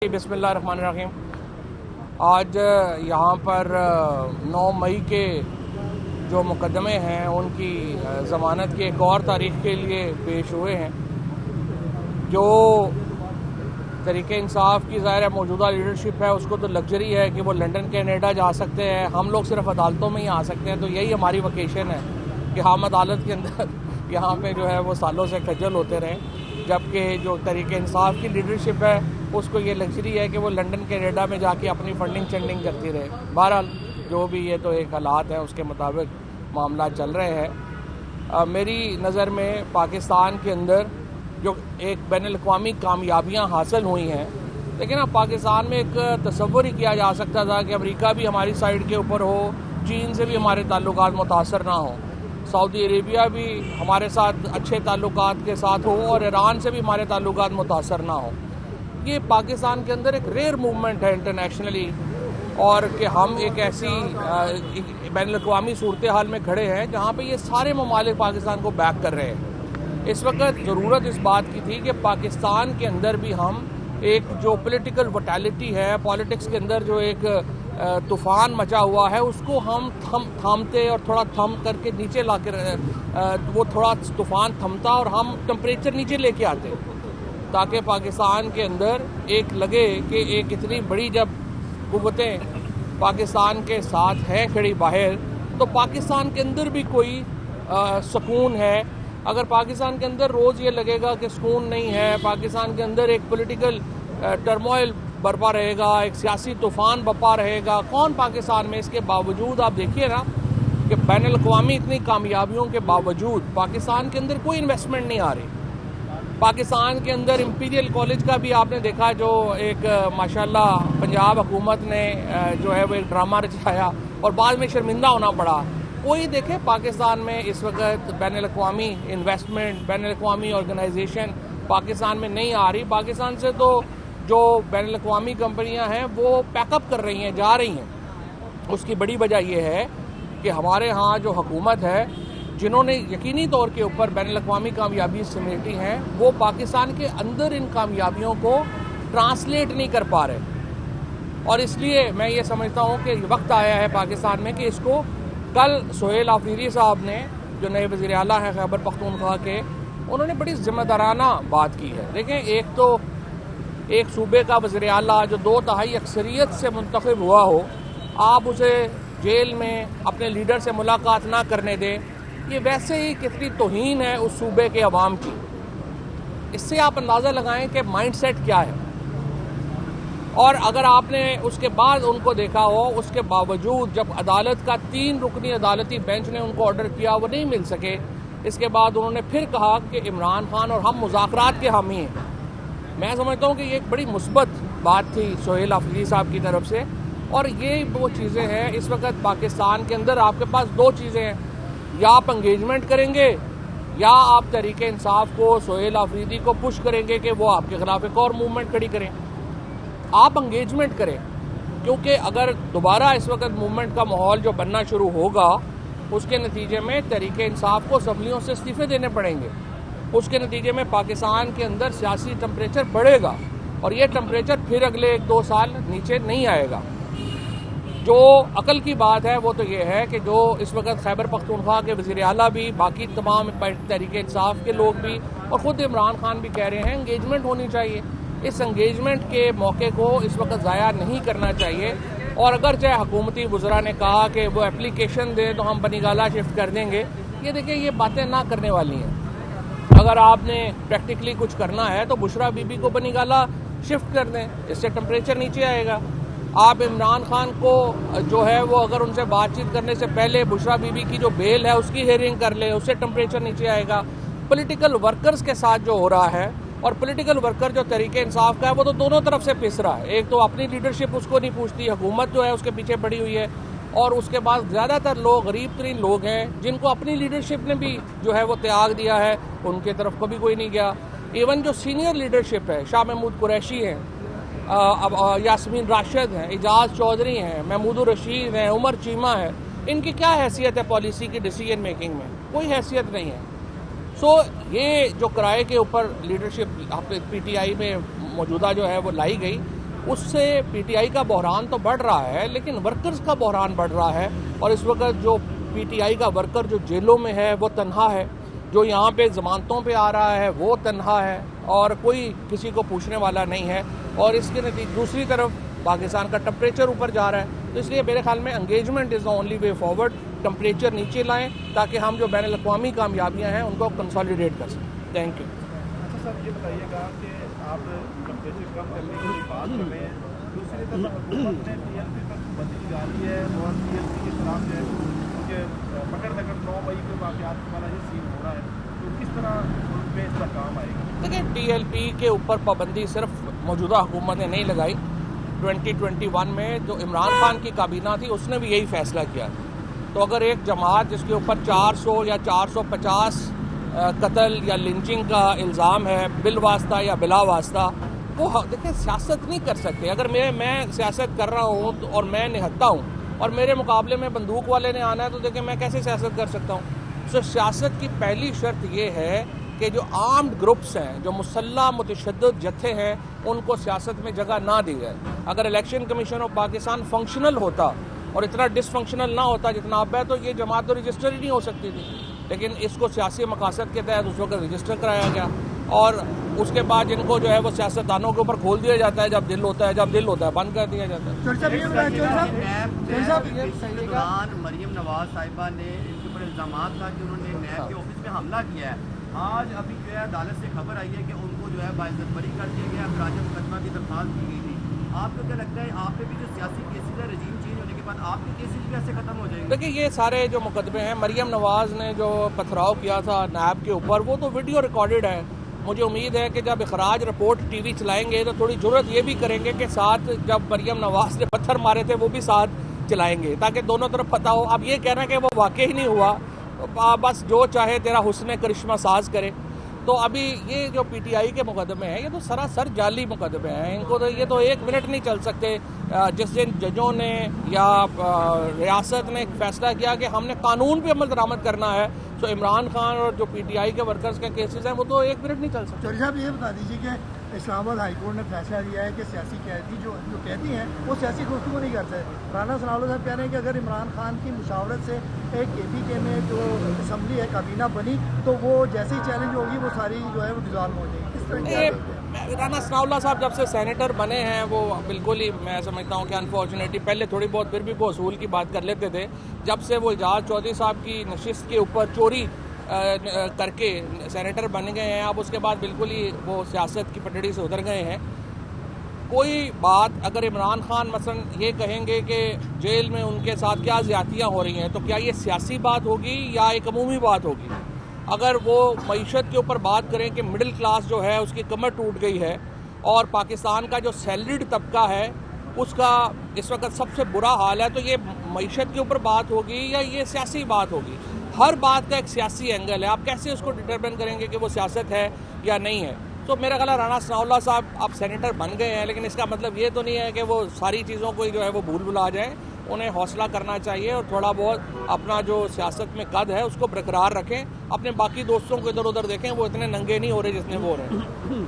बिस्मिल्लाहिर्रहमानिर्रहीम। आज यहाँ पर 9 मई के जो मुकदमे हैं उनकी ज़मानत की एक और तारीख के लिए पेश हुए हैं। जो तरीके इंसाफ की ज़ाहिर मौजूदा लीडरशिप है उसको तो लग्जरी है कि वो लंदन कनाडा जा सकते हैं, हम लोग सिर्फ अदालतों में ही आ सकते हैं। तो यही हमारी वोकेशन है कि हम अदालत के अंदर यहाँ पे जो है वो सालों से खज्जल होते रहें, जबकि जो तरीके इंसाफ की लीडरशिप है उसको ये लग्जरी है कि वो लंदन कनाडा में जाके अपनी फंडिंग करती रहे। बहरहाल जो भी ये तो एक हालात है उसके मुताबिक मामला चल रहे हैं। मेरी नज़र में पाकिस्तान के अंदर जो एक बैनुल-अक़वामी कामयाबियाँ हासिल हुई हैं, लेकिन अब पाकिस्तान में एक तसव्वुर ही किया जा सकता था कि अमेरिका भी हमारी साइड के ऊपर हो, चीन से भी हमारे ताल्लुकात मुतासर ना हो, सऊदी अरेबिया भी हमारे साथ अच्छे ताल्लुकात के साथ हो और ईरान से भी हमारे ताल्लुकात मुतासर ना हो। ये पाकिस्तान के अंदर एक रेयर मूवमेंट है इंटरनेशनली, और कि हम एक ऐसी बैनुल-अक़वामी सूरत हाल में खड़े हैं जहाँ पे ये सारे ममालिक पाकिस्तान को बैक कर रहे हैं। इस वक्त ज़रूरत इस बात की थी कि पाकिस्तान के अंदर भी हम एक जो पॉलिटिकल वोटैलिटी है, पॉलिटिक्स के अंदर जो एक तूफ़ान मचा हुआ है उसको हम थामते और थोड़ा थम करके नीचे ला कर वो थोड़ा तूफ़ान थमता और हम टेम्परेचर नीचे लेके आते, ताकि पाकिस्तान के अंदर एक लगे कि एक इतनी बड़ी जब कुव्वतें पाकिस्तान के साथ हैं खड़ी बाहर, तो पाकिस्तान के अंदर भी कोई सुकून है। अगर पाकिस्तान के अंदर रोज़ ये लगेगा कि सुकून नहीं है, पाकिस्तान के अंदर एक पॉलिटिकल टर्मोइल बरपा रहेगा, एक सियासी तूफ़ान बरपा रहेगा, कौन पाकिस्तान में इसके बावजूद आप देखिए ना कि बैनुल-अक़वामी इतनी कामयाबियों के बावजूद पाकिस्तान के अंदर कोई इन्वेस्टमेंट नहीं आ रही। पाकिस्तान के अंदर इंपीरियल कॉलेज का भी आपने देखा, जो एक माशाल्लाह पंजाब हुकूमत ने जो है वो एक ड्रामा रचाया और बाद में शर्मिंदा होना पड़ा। कोई देखे पाकिस्तान में इस वक्त बैनुल-अक़वामी इन्वेस्टमेंट, बैनुल-अक़वामी ऑर्गेनाइजेशन पाकिस्तान में नहीं आ रही। पाकिस्तान से तो जो बैनुल-अक़वामी कंपनियां हैं वो पैकअप कर रही हैं, जा रही हैं। उसकी बड़ी वजह यह है कि हमारे यहाँ जो हुकूमत है, जिन्होंने यकीनी तौर के ऊपर बैनुल-अक़वामी कामयाबी समेटी हैं, वो पाकिस्तान के अंदर इन कामयाबियों को ट्रांसलेट नहीं कर पा रहे। और इसलिए मैं ये समझता हूँ कि वक्त आया है पाकिस्तान में कि इसको, कल सुहेल आफरीदी साहब ने जो नए वज़ीर आला हैं खैबर पख्तूनख्वा के, उन्होंने बड़ी ज़िम्मेदाराना बात की है। देखें, एक तो एक सूबे का वज़ीर आला जो 2/3 अक्सरियत से मुंतखब हुआ हो, आप उसे जेल में अपने लीडर से मुलाकात ना करने दें, ये वैसे ही कितनी तौहीन है उस सूबे के अवाम की। इससे आप अंदाज़ा लगाएं कि माइंडसेट क्या है। और अगर आपने उसके बाद उनको देखा हो, उसके बावजूद जब अदालत का 3 रुकनी अदालती बेंच ने उनको ऑर्डर किया, वो नहीं मिल सके, इसके बाद उन्होंने फिर कहा कि इमरान खान और हम मुज़ाकरात के हामी हैं। मैं समझता हूँ कि ये एक बड़ी मुस्बत बात थी सुहेल आफरीदी साहब की तरफ से, और ये वो चीज़ें हैं इस वक्त पाकिस्तान के अंदर। आपके पास 2 चीज़ें हैं, या आप एंगेजमेंट करेंगे या आप तरीके इंसाफ को, सुहेल आफरीदी को पुश करेंगे कि वो आपके खिलाफ एक और मूवमेंट खड़ी करें। आप एंगेजमेंट करें, क्योंकि अगर दोबारा इस वक्त मूवमेंट का माहौल जो बनना शुरू होगा, उसके नतीजे में तरीके इंसाफ को असम्बलियों से इस्तीफे देने पड़ेंगे। उसके नतीजे में पाकिस्तान के अंदर सियासी टेम्परेचर बढ़ेगा और ये टेम्परेचर फिर अगले 1-2 साल नीचे नहीं आएगा। जो अकल की बात है वो तो ये है कि जो इस वक्त खैबर पख्तूनख्वा के वज़ीर आला भी, बाकी तमाम तहरीक इंसाफ के लोग भी और ख़ुद इमरान खान भी कह रहे हैं एंगेजमेंट होनी चाहिए। इस एंगेजमेंट के मौके को इस वक्त ज़ाया नहीं करना चाहिए। और अगर चाहे हुकूमती वज़रा ने कहा कि वो एप्लीकेशन दें तो हम बनीगाला शिफ्ट कर देंगे, ये देखिए ये बातें ना करने वाली हैं। अगर आपने प्रैक्टिकली कुछ करना है तो बुशरा बीबी को बनीगाला शिफ्ट कर दें, इससे टेम्परेचर नीचे आएगा। आप इमरान खान को जो है वो अगर उनसे बातचीत करने से पहले बुशरा बीबी की जो बेल है उसकी हेयरिंग कर ले, उससे टेम्परेचर नीचे आएगा। पॉलिटिकल वर्कर्स के साथ जो हो रहा है, और पॉलिटिकल वर्कर जो तरीके इंसाफ का है, वो तो दोनों तरफ से पिस रहा है। एक तो अपनी लीडरशिप उसको नहीं पूछती, हुकूमत जो है उसके पीछे पड़ी हुई है, और उसके बाद ज़्यादातर लोग गरीब तरीन लोग हैं जिनको अपनी लीडरशिप ने भी जो है वो त्याग दिया है, उनके तरफ कभी कोई नहीं गया। इवन जो सीनियर लीडरशिप है, शाह महमूद कुरैशी हैं, यास्मीन राशिद हैं, एजाज चौधरी हैं, महमूद रशीद हैं, उमर चीमा है, इनकी क्या हैसियत है पॉलिसी की डिसीजन मेकिंग में? कोई हैसियत नहीं है। ये जो किराए के ऊपर लीडरशिप PTI में मौजूदा जो है वो लाई गई, उससे पीटीआई का बहरान तो बढ़ रहा है, लेकिन वर्कर्स का बहरान बढ़ रहा है। और इस वक्त जो पीटीआई का वर्कर जो जेलों में है वो तन्हा है, जो यहाँ पे जमानतों पे आ रहा है वो तन्हा है, और कोई किसी को पूछने वाला नहीं है। और इसके नतीजे दूसरी तरफ पाकिस्तान का टेम्परेचर ऊपर जा रहा है। तो इसलिए मेरे ख्याल में engagement is the only way forward. Temperature नीचे लाएं ताकि हम जो बैन अवी कामयाबियाँ हैं उनको कंसोलिडेट कर सकें। Thank you. अच्छा सर, ये बताइएगा कि आप टेम्परेचर कम करने की बात कर रहे हैं, दूसरी तरफ हुकूमत ने टीएलपी पर बंदी डाली है और टीएलपी के खिलाफ जो है उनके पकड़ दकड़ 9 मई के वाक़यात वाला ये सीन हो रहा है, तो किस तरह उन पर इसका काम आएगा? देखिए, टीएलपी के ऊपर पाबंदी सिर्फ मौजूदा हुकूमत ने नहीं लगाई। 2021 में जो इमरान खान की काबीना थी उसने भी यही फैसला किया। तो अगर एक जमात जिसके ऊपर 400 या 450 कत्ल या लिंचिंग का इल्ज़ाम है बिल वास्ता या बिला वास्ता, वो देखिए सियासत नहीं कर सकते। अगर मैं सियासत कर रहा हूँ तो और मैं निहत्ता हूँ और मेरे मुकाबले में बंदूक वाले ने आना है, तो देखिए मैं कैसे सियासत कर सकता हूँ। सो सियासत की पहली शर्त ये है कि जो आर्म्ड ग्रुप्स हैं, जो मुसल्ला मुतशद्दिद जत्थे हैं, उनको सियासत में जगह ना दी जाए। अगर election commission of Pakistan functional होता और इतना डिसफंक्शनल ना होता जितना अब है, तो ये जमात तो रजिस्टर ही नहीं हो सकती थी। लेकिन इसको सियासी मकासद के तहत उस वक्त रजिस्टर कराया गया, और उसके बाद इनको जो है वो सियासतदानों के ऊपर खोल दिया जाता है, जब दिल होता है बंद कर दिया जाता है। मरियम नवाज साहिबा ने इनके ऊपर इल्जाम था कि उन्होंने नैब के ऑफिस में हमला किया है। आज अभी जो है अदालत से खबर आई है कि उनको जो है बाइज्जत बरी कर दिया गया, अपराध मुकदमा की दरखास्त की गई थी। आपको क्या लगता है आप पे भी जो सियासी केसेज है, रजीम चेंज होने के बाद आपके केसेज भी ऐसे खत्म हो जाएंगे? देखिए, ये सारे जो मुकदमे हैं, मरियम नवाज ने जो पथराव किया था नैब के ऊपर, वो तो वीडियो रिकॉर्डेड है। मुझे उम्मीद है कि जब इखराज रिपोर्ट टीवी चलाएंगे तो थोड़ी जुर्रत ये भी करेंगे कि साथ जब मरियम नवाज ने पत्थर मारे थे वो भी साथ चलाएंगे, ताकि दोनों तरफ पता हो। अब ये कहना कि वो वाकई ही नहीं हुआ, तो बस जो चाहे तेरा हुस्न करिश्मा साज करे। तो अभी ये जो पीटीआई के मुकदमे हैं, ये तो सरासर जाली मुकदमे हैं। इनको तो ये तो 1 मिनट नहीं चल सकते। जिस दिन जजों ने या रियासत ने फैसला किया कि हमने कानून पे अमल दरामद करना है, तो इमरान खान और जो पीटीआई के वर्कर्स के केसेस हैं वो तो 1 मिनट नहीं चल सकते। चौधरी साहब, ये बता दीजिए कि इस्लामाबाद हाईकोर्ट ने फैसला दिया है कि सियासी कैदी जो कैदी हैं वो सियासी गुफ्तगू नहीं करते। राना सनाउल्लाह साहब कह रहे हैं कि अगर इमरान खान की मुशावरत से एक KPK में जो असम्बली है काबीना बनी, तो वो जैसे ही चैलेंज होगी वो सारी जो है वो डिजॉल्व हो जाएगी। किस तरह राना सनाउल्लाह साहब जब से सेनेटर बने हैं वो बिल्कुल ही, मैं समझता हूँ कि अनफॉर्चुनेटली, पहले थोड़ी बहुत फिर भी वो असूल की बात कर लेते थे। जब से वो एजाज चौधरी साहब की नशिस्त के ऊपर चोरी करके सेनेटर बन गए हैं, अब उसके बाद बिल्कुल ही वो सियासत की पटड़ी से उतर गए हैं। कोई बात अगर इमरान खान मसलन ये कहेंगे कि जेल में उनके साथ क्या ज़्यादतियाँ हो रही हैं, तो क्या ये सियासी बात होगी या एक अमूमी बात होगी? अगर वो मईशत के ऊपर बात करें कि मिडिल क्लास जो है उसकी कमर टूट गई है और पाकिस्तान का जो सैलरीड तबका है उसका इस वक्त सबसे बुरा हाल है, तो ये मईशत के ऊपर बात होगी या ये सियासी बात होगी? हर बात का एक सियासी एंगल है। आप कैसे उसको डिटरमिन करेंगे कि वो सियासत है या नहीं है? तो मेरा ख्याल राना सनाउल्लाह साहब अब सेनेटर बन गए हैं, लेकिन इसका मतलब ये तो नहीं है कि वो सारी चीज़ों को जो है वो भूल भुला जाएं। उन्हें हौसला करना चाहिए और थोड़ा बहुत अपना जो सियासत में कद है उसको बरकरार रखें। अपने बाकी दोस्तों को इधर उधर देखें, वो इतने नंगे नहीं हो रहे जितने वो हो रहे हैं।